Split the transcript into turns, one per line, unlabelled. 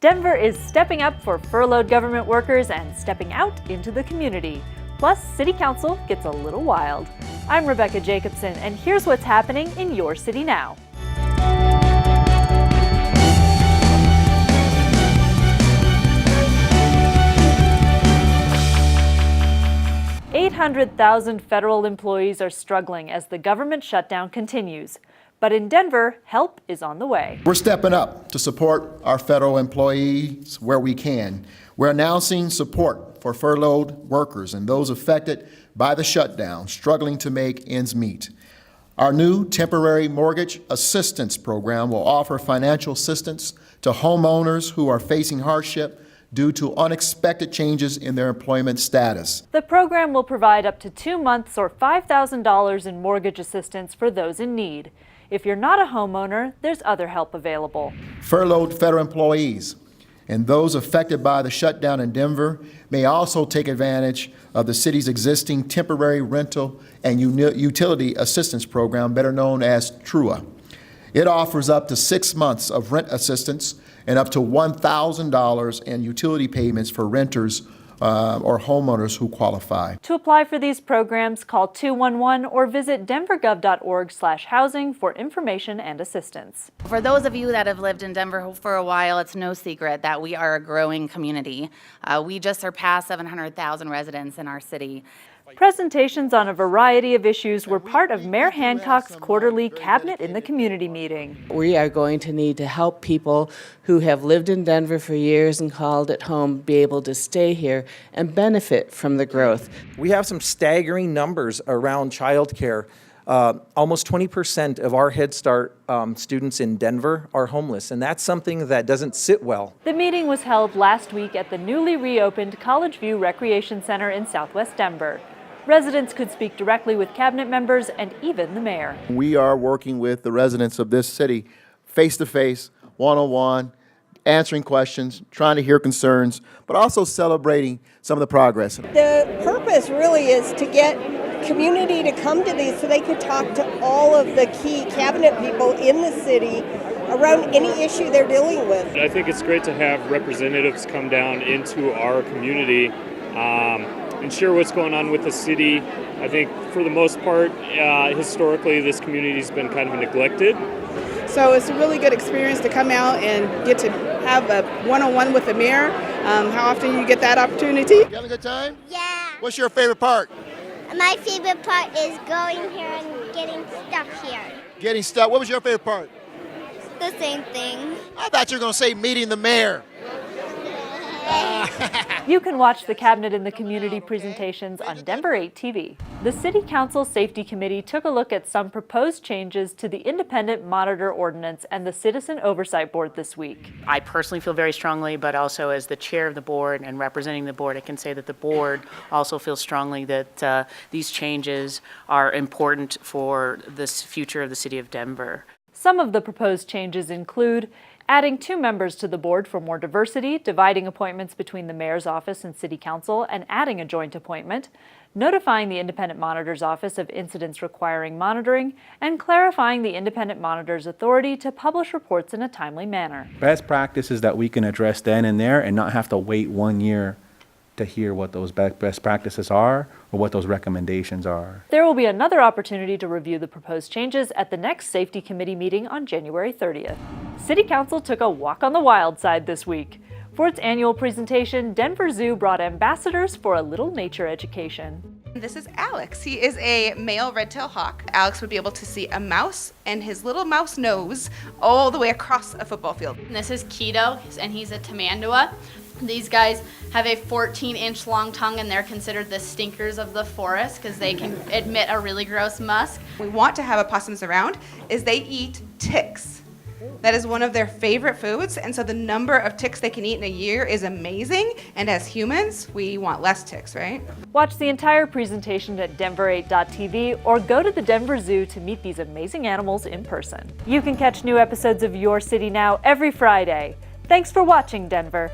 Denver is stepping up for furloughed government workers and stepping out into the community. Plus, City Council gets a little wild. I'm Rebecca Jacobson, and here's what's happening in your city now. $800,000 federal employees are struggling as the government shutdown continues. But in Denver, help is on the way.
We're stepping up to support our federal employees where we can. We're announcing support for furloughed workers and those affected by the shutdown, struggling to make ends meet. Our new temporary mortgage assistance program will offer financial assistance to homeowners who are facing hardship due to unexpected changes in their employment status.
The program will provide up to 2 months or $5,000 in mortgage assistance for those in need. If you're not a homeowner, there's other help available.
Furloughed federal employees and those affected by the shutdown in Denver may also take advantage of the city's existing temporary rental and utility assistance program, better known as TRUA. It offers up to 6 months of rent assistance and up to $1,000 in utility payments for renters or homeowners who qualify.
To apply for these programs, call 211 or visit denvergov.org/housing for information and assistance.
For those of you that have lived in Denver for a while, it's no secret that we are a growing community. We just surpassed 700,000 residents in our city.
Presentations on a variety of issues were part of Mayor Hancock's quarterly Cabinet in the Community meeting.
We are going to need to help people who have lived in Denver for years and called it home be able to stay here and benefit from the growth.
We have some staggering numbers around childcare. Almost 20% of our Head Start students in Denver are homeless, and that's something that doesn't sit well.
The meeting was held last week at the newly reopened College View Recreation Center in Southwest Denver. Residents could speak directly with cabinet members and even the mayor.
We are working with the residents of this city face-to-face, one-on-one, answering questions, trying to hear concerns, but also celebrating some of the progress.
The purpose really is to get community to come to these so they can talk to all of the key cabinet people in the city around any issue they're dealing with.
I think it's great to have representatives come down into our community and share what's going on with the city. I think for the most part, historically, this community's been kind of neglected.
So it's a really good experience to come out and get to have a one-on-one with the mayor. How often do you get that opportunity?
You having a good time?
Yeah.
What's your favorite part?
My favorite part is going here and getting stuck here.
Getting stuck. What was your favorite part?
The same thing.
I thought you were going to say meeting the mayor.
You can watch the Cabinet in the Community presentations on Denver 8 TV. The City Council Safety Committee took a look at some proposed changes to the Independent Monitor Ordinance and the Citizen Oversight Board this week.
I personally feel very strongly, but also as the chair of the board and representing the board, I can say that the board also feels strongly that these changes are important for the future of the city of Denver.
Some of the proposed changes include adding 2 members to the board for more diversity, dividing appointments between the mayor's office and city council, and adding a joint appointment, notifying the independent monitor's office of incidents requiring monitoring, and clarifying the independent monitor's authority to publish reports in a timely manner.
Best practices that we can address then and there and not have to wait 1 year to hear what those best practices are or what those recommendations are.
There will be another opportunity to review the proposed changes at the next Safety Committee meeting on January 30th. City Council took a walk on the wild side this week. For its annual presentation, Denver Zoo brought ambassadors for a little nature education.
This is Alex. He is a male red-tailed hawk. Alex would be able to see a mouse and his little mouse nose all the way across a football field.
This is Keto, and he's a Tamandua. These guys have a 14-inch long tongue, and they're considered the stinkers of the forest because they can emit a really gross musk.
We want to have opossums around is they eat ticks. That is one of their favorite foods, and so the number of ticks they can eat in a year is amazing, and as humans, we want less ticks, right?
Watch the entire presentation at denver8.tv or go to the Denver Zoo to meet these amazing animals in person. You can catch new episodes of Your City Now every Friday. Thanks for watching, Denver.